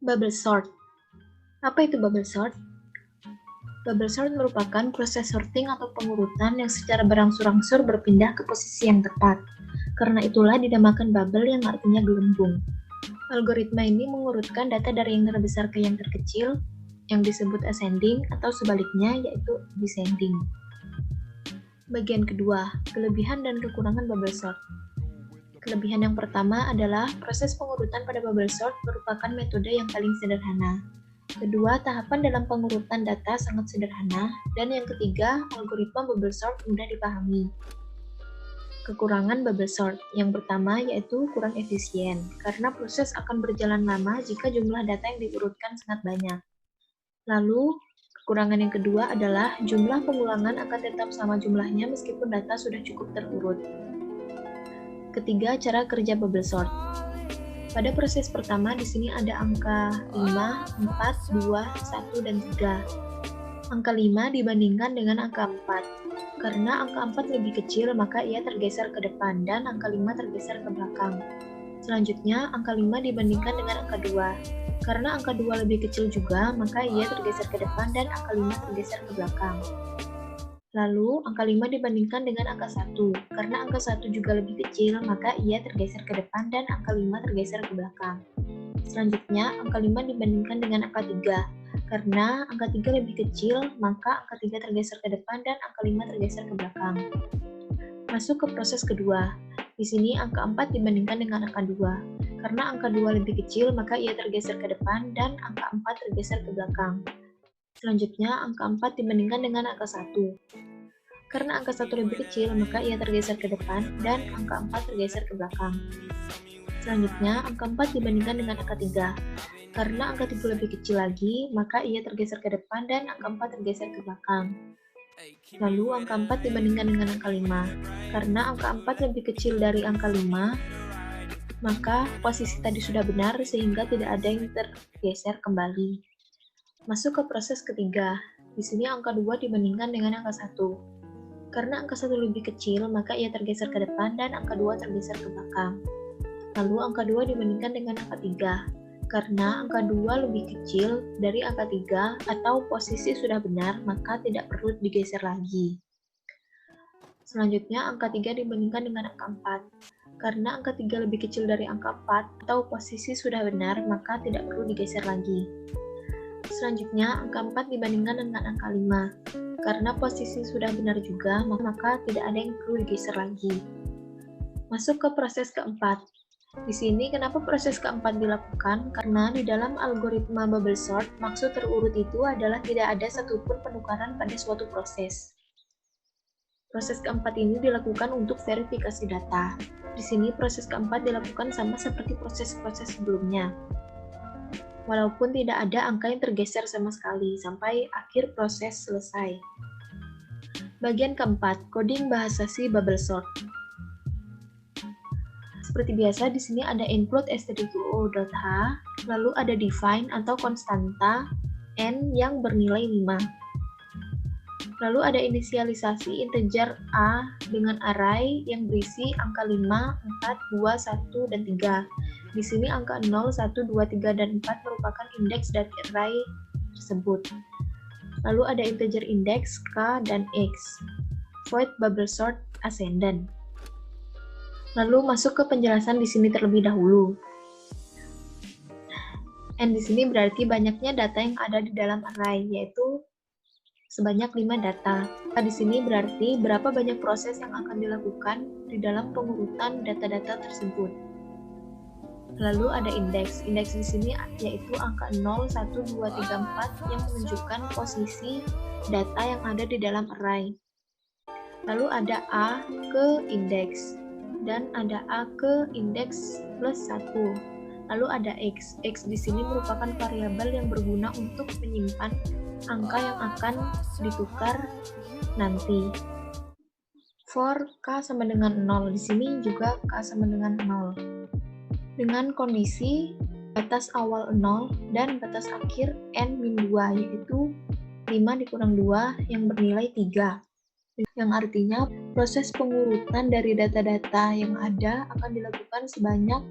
Bubble sort. Apa itu bubble sort? Bubble sort merupakan proses sorting atau pengurutan yang secara berangsur-angsur berpindah ke posisi yang tepat. Karena itulah dinamakan bubble yang artinya gelembung. Algoritma ini mengurutkan data dari yang terbesar ke yang terkecil, yang disebut ascending, atau sebaliknya yaitu descending. Bagian kedua, kelebihan dan kekurangan bubble sort. Kelebihan yang pertama adalah proses pengurutan pada bubble sort merupakan metode yang paling sederhana. Kedua, tahapan dalam pengurutan data sangat sederhana. Dan yang ketiga, algoritma bubble sort mudah dipahami. Kekurangan bubble sort. Yang pertama yaitu kurang efisien, karena proses akan berjalan lama jika jumlah data yang diurutkan sangat banyak. Lalu, kekurangan yang kedua adalah jumlah pengulangan akan tetap sama jumlahnya meskipun data sudah cukup terurut. Ketiga, cara kerja bubble sort. Pada proses pertama, di sini ada angka 5, 4, 2, 1, dan 3. Angka 5 dibandingkan dengan angka 4. Karena angka 4 lebih kecil, maka ia tergeser ke depan, dan angka 5 tergeser ke belakang. Selanjutnya, angka 5 dibandingkan dengan angka 2. Karena angka 2 lebih kecil juga, maka ia tergeser ke depan, dan angka 5 tergeser ke belakang. Lalu, angka 5 dibandingkan dengan angka 1. Karena angka 1 juga lebih kecil, maka ia tergeser ke depan dan angka 5 tergeser ke belakang. Selanjutnya, angka 5 dibandingkan dengan angka 3. Karena angka 3 lebih kecil, maka angka 3 tergeser ke depan dan angka 5 tergeser ke belakang. Masuk ke proses kedua. Di sini angka 4 dibandingkan dengan angka 2. Karena angka 2 lebih kecil, maka ia tergeser ke depan dan angka 4 tergeser ke belakang. Selanjutnya, angka 4 dibandingkan dengan angka 1. Karena angka 1 lebih kecil, maka ia tergeser ke depan dan angka 4 tergeser ke belakang. Selanjutnya, angka 4 dibandingkan dengan angka 3. Karena angka 3 lebih kecil lagi, maka ia tergeser ke depan dan angka 4 tergeser ke belakang. Lalu, angka 4 dibandingkan dengan angka 5. Karena angka 4 lebih kecil dari angka 5, maka posisi tadi sudah benar sehingga tidak ada yang tergeser kembali. Masuk ke proses ketiga. Di sini angka 2 dibandingkan dengan angka 1. Karena angka 1 lebih kecil, maka ia tergeser ke depan dan angka 2 tergeser ke belakang. Lalu angka 2 dibandingkan dengan angka 3. Karena angka 2 lebih kecil dari angka 3 atau posisi sudah benar, maka tidak perlu digeser lagi. Selanjutnya, angka 3 dibandingkan dengan angka 4. Karena angka 3 lebih kecil dari angka 4 atau posisi sudah benar, maka tidak perlu digeser lagi. Selanjutnya, angka 4 dibandingkan dengan angka 5. Karena posisi sudah benar juga, maka tidak ada yang perlu digeser lagi. Masuk ke proses keempat. Di sini kenapa proses keempat dilakukan? Karena di dalam algoritma bubble sort, maksud terurut itu adalah tidak ada satupun penukaran pada suatu proses. Proses keempat ini dilakukan untuk verifikasi data. Di sini proses keempat dilakukan sama seperti proses-proses sebelumnya. Walaupun tidak ada angka yang tergeser sama sekali sampai akhir proses selesai. Bagian keempat, coding bahasa C bubble sort. Seperti biasa, di sini ada include stdio.h, lalu ada define atau konstanta n yang bernilai 5. Lalu ada inisialisasi integer a dengan array yang berisi angka 5, 4, 2, 1, dan 3. Di sini angka 0, 1, 2, 3, dan 4 merupakan indeks dari array tersebut. Lalu ada integer index k dan x. Void bubble sort ascendant. Lalu masuk ke penjelasan di sini terlebih dahulu. N di sini berarti banyaknya data yang ada di dalam array, yaitu sebanyak 5 data. Di sini berarti berapa banyak proses yang akan dilakukan di dalam pengurutan data-data tersebut. Lalu ada indeks. Indeks di sini yaitu angka 0, 1, 2, 3, 4 yang menunjukkan posisi data yang ada di dalam array. Lalu ada A ke indeks dan ada A ke indeks plus 1. Lalu ada X. X di sini merupakan variabel yang berguna untuk menyimpan angka yang akan ditukar nanti. For K sama dengan 0, di sini juga K sama dengan 0. Dengan kondisi batas awal 0 dan batas akhir n-2, yaitu 5 dikurang 2 yang bernilai 3. Yang artinya proses pengurutan dari data-data yang ada akan dilakukan sebanyak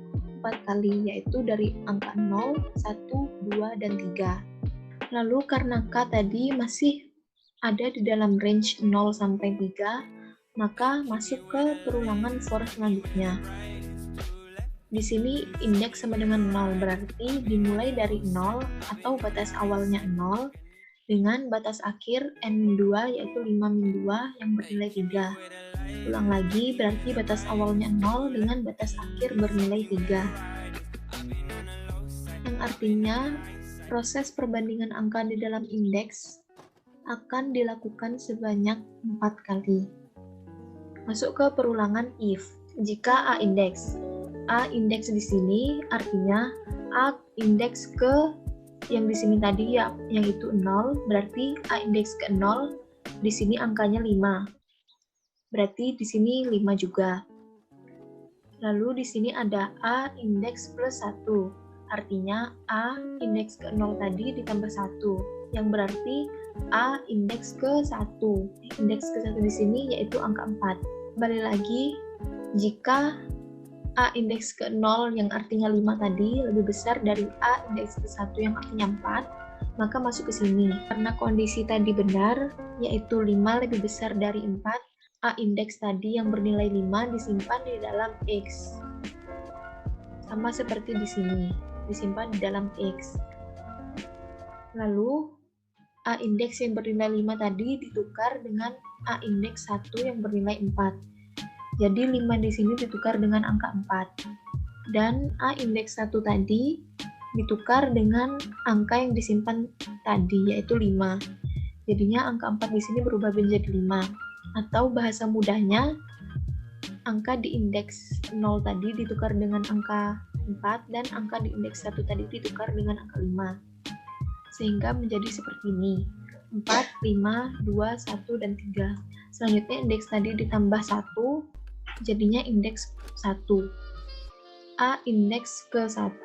4 kali, yaitu dari angka 0, 1, 2, dan 3. Lalu karena K tadi masih ada di dalam range 0 sampai 3, maka masuk ke perulangan for selanjutnya. Di sini indeks sama dengan 0, berarti dimulai dari 0 atau batas awalnya 0 dengan batas akhir N-2 yaitu 5-2 yang bernilai 3. Ulang lagi, berarti batas awalnya 0 dengan batas akhir bernilai 3. Yang artinya, proses perbandingan angka di dalam indeks akan dilakukan sebanyak 4 kali. Masuk ke perulangan if. Jika A indeks di sini artinya A indeks ke yang di sini tadi ya, yang itu 0, berarti A indeks ke 0, di sini angkanya 5. Berarti di sini 5 juga. Lalu di sini ada A indeks plus 1. Artinya A indeks ke 0 tadi ditambah 1, yang berarti A indeks ke 1. Indeks ke 1 di sini yaitu angka 4. Kembali lagi, jika A indeks ke 0 yang artinya 5 tadi lebih besar dari A indeks ke 1 yang artinya 4, maka masuk ke sini. Karena kondisi tadi benar, yaitu 5 lebih besar dari 4, A indeks tadi yang bernilai 5 disimpan di dalam X. Sama seperti di sini, disimpan di dalam X. Lalu, A indeks yang bernilai 5 tadi ditukar dengan A indeks 1 yang bernilai 4. Jadi 5 di sini ditukar dengan angka 4. Dan A indeks 1 tadi ditukar dengan angka yang disimpan tadi, yaitu 5. Jadinya angka 4 di sini berubah menjadi 5. Atau bahasa mudahnya, angka di indeks 0 tadi ditukar dengan angka 4, dan angka di indeks 1 tadi ditukar dengan angka 5. Sehingga menjadi seperti ini. 4, 5, 2, 1, dan 3. Selanjutnya indeks tadi ditambah 1, jadinya indeks 1. A indeks ke 1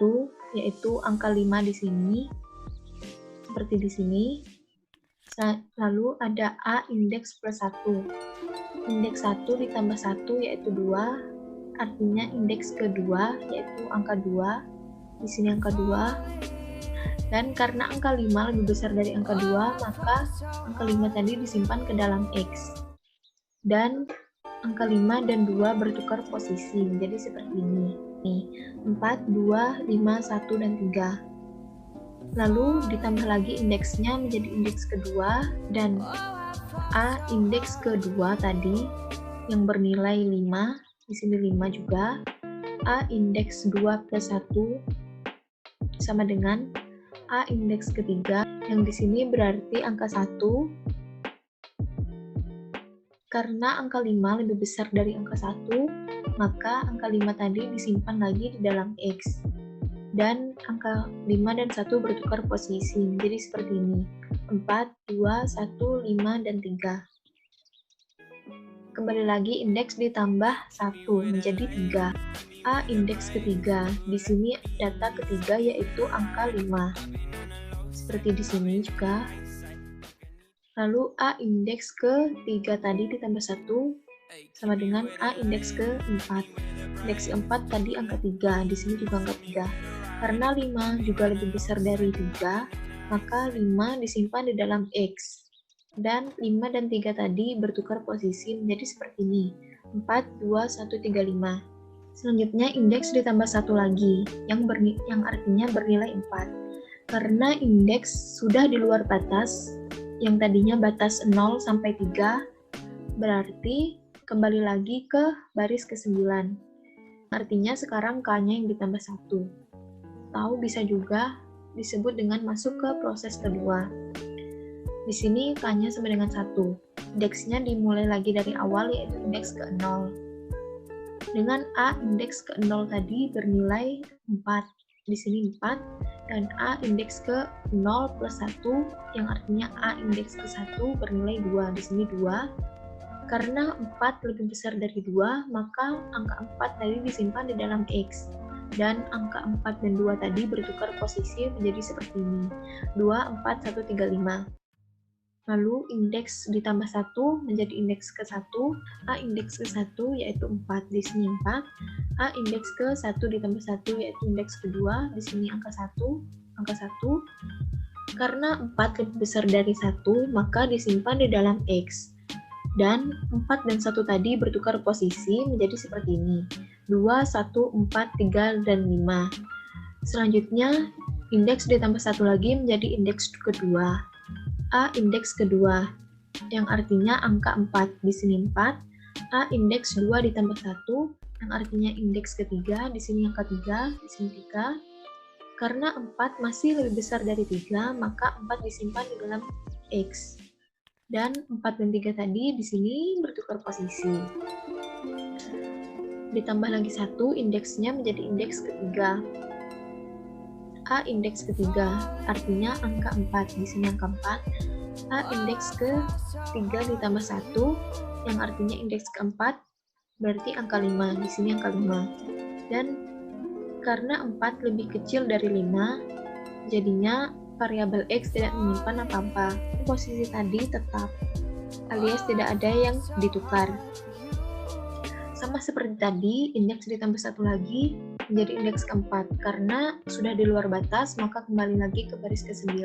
yaitu angka 5 di sini. Seperti di sini. Lalu ada A indeks plus 1. Indeks 1 ditambah 1 yaitu 2. Artinya indeks kedua yaitu angka 2. Di sini angka 2. Dan karena angka 5 lebih besar dari angka 2, maka angka 5 tadi disimpan ke dalam X. Dan angka 5 dan 2 bertukar posisi menjadi seperti ini. Nih, 4, 2, 5, 1, dan 3. Lalu ditambah lagi indeksnya menjadi indeks kedua, dan A indeks kedua tadi yang bernilai 5, di sini 5 juga. A indeks 2 plus 1 sama dengan A indeks ketiga, yang di sini berarti angka 1. Karena angka 5 lebih besar dari angka 1, maka angka 5 tadi disimpan lagi di dalam X. Dan angka 5 dan 1 bertukar posisi menjadi seperti ini. 4, 2, 1, 5, dan 3. Kembali lagi indeks ditambah 1 menjadi 3. A indeks ketiga. Di sini data ketiga yaitu angka 5. Seperti di sini juga. Lalu A indeks ke-3 tadi ditambah 1 sama dengan A indeks ke-4. Indeks ke-4 tadi angka 3, di sini juga angka 3. Karena 5 juga lebih besar dari 3, maka 5 disimpan di dalam X. Dan 5 dan 3 tadi bertukar posisi menjadi seperti ini. 4, 2, 1, 3, 5. Selanjutnya indeks ditambah 1 lagi, yang artinya bernilai 4. Karena indeks sudah di luar batas, yang tadinya batas 0 sampai 3, berarti kembali lagi ke baris ke-9. Artinya sekarang K-nya yang ditambah 1. Atau bisa juga disebut dengan masuk ke proses kedua. Di sini K-nya sama dengan 1. Indeksnya dimulai lagi dari awal yaitu indeks ke-0. Dengan A indeks ke-0 tadi bernilai 4. Di sini 4. Dan A indeks ke-0 plus 1 yang artinya A indeks ke-1 bernilai 2. Di sini 2. Karena 4 lebih besar dari 2, maka angka 4 tadi disimpan di dalam X. Dan angka 4 dan 2 tadi bertukar posisi menjadi seperti ini. 2, 4, 1, 3, 5. Lalu indeks ditambah 1 menjadi indeks ke-1. A indeks ke-1 yaitu 4, di sini 4. A indeks ke-1 ditambah 1 yaitu indeks kedua, di sini angka 1. Karena 4 lebih besar dari 1, maka disimpan di dalam X. Dan 4 dan 1 tadi bertukar posisi menjadi seperti ini. 2, 1, 4, 3, dan 5. Selanjutnya, indeks ditambah 1 lagi menjadi indeks kedua. A indeks kedua, yang artinya angka 4, di sini 4. A indeks 2 ditambah 1, yang artinya indeks ketiga, di sini angka 3, di sini 3. Karena 4 masih lebih besar dari 3, maka 4 disimpan di dalam X. Dan 4 dan 3 tadi di sini bertukar posisi. Ditambah lagi 1, indeksnya menjadi indeks ketiga. A indeks ketiga, artinya angka 4, di sini angka 4. A indeks ke-3 ditambah 1, yang artinya indeks ke-4, berarti angka 5, di sini angka 5. Dan karena 4 lebih kecil dari 5, jadinya variabel X tidak menyimpan apa-apa. Posisi tadi tetap, alias tidak ada yang ditukar. Sama seperti tadi, indeks ditambah 1 lagi menjadi indeks ke-4. Karena sudah di luar batas, maka kembali lagi ke baris ke-9,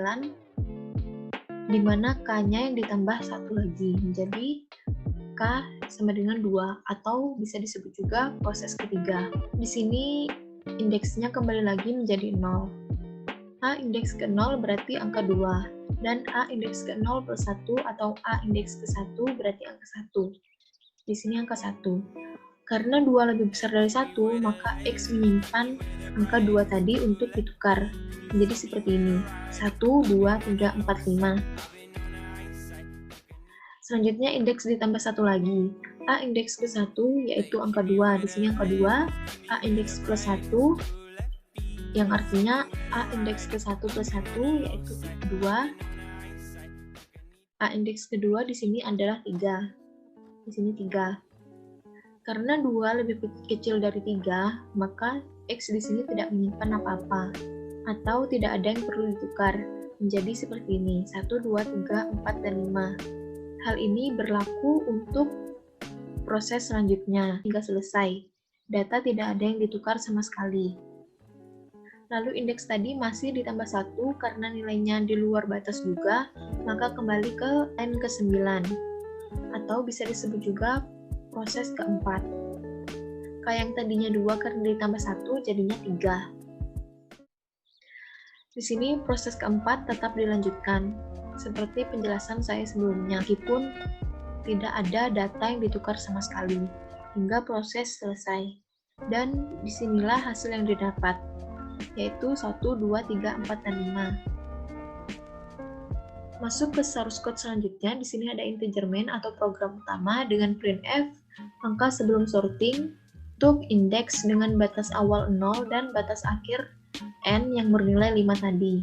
di mana K-nya yang ditambah 1 lagi, menjadi K sama dengan 2, atau bisa disebut juga proses ketiga. Di sini indeksnya kembali lagi menjadi 0. A indeks ke-0 berarti angka 2, dan A indeks ke-0 plus 1 atau A indeks ke-1 berarti angka 1. Di sini angka 1. Karena 2 lebih besar dari 1, maka X menyimpan angka 2 tadi untuk ditukar. Menjadi seperti ini. 1, 2, 3, 4, 5. Selanjutnya indeks ditambah 1 lagi. A indeks ke-1 yaitu angka 2. Di sini angka 2. A indeks plus 1, yang artinya A indeks ke-1 plus 1 yaitu 2. A indeks kedua di sini adalah 3. Di sini 3. Karena 2 lebih kecil dari 3, maka X di sini tidak menyimpan apa-apa, atau tidak ada yang perlu ditukar, menjadi seperti ini, 1, 2, 3, 4, dan 5. Hal ini berlaku untuk proses selanjutnya, hingga selesai. Data tidak ada yang ditukar sama sekali. Lalu indeks tadi masih ditambah 1, karena nilainya di luar batas juga, maka kembali ke N ke-9, atau bisa disebut juga proses keempat. K yang tadinya 2 karena ditambah 1 jadinya 3. Di sini proses keempat tetap dilanjutkan seperti penjelasan saya sebelumnya, meskipun tidak ada data yang ditukar sama sekali hingga proses selesai. Dan disinilah hasil yang didapat, yaitu 1, 2, 3, 4, dan 5. Masuk ke source code selanjutnya, di sini ada integer main atau program utama dengan printf angka sebelum sorting untuk indeks dengan batas awal 0 dan batas akhir n yang bernilai 5 tadi.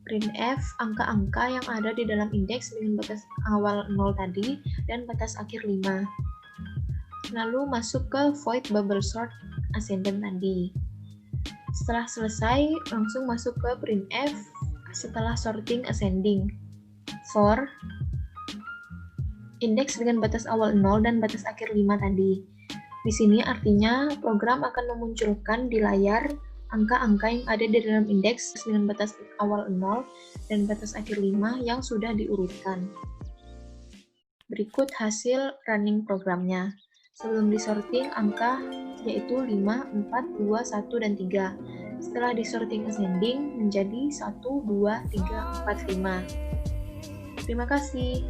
Printf angka-angka yang ada di dalam indeks dengan batas awal 0 tadi dan batas akhir 5. Lalu masuk ke void bubble sort ascendant tadi. Setelah selesai, langsung masuk ke printf setelah sorting ascending. For indeks dengan batas awal 0 dan batas akhir 5 tadi. Di sini artinya program akan memunculkan di layar angka-angka yang ada di dalam indeks dengan batas awal 0 dan batas akhir 5 yang sudah diurutkan. Berikut hasil running programnya. Sebelum disorting angka yaitu 5, 4, 2, 1, dan 3. Setelah disorting ascending menjadi 1, 2, 3, 4, 5. Terima kasih.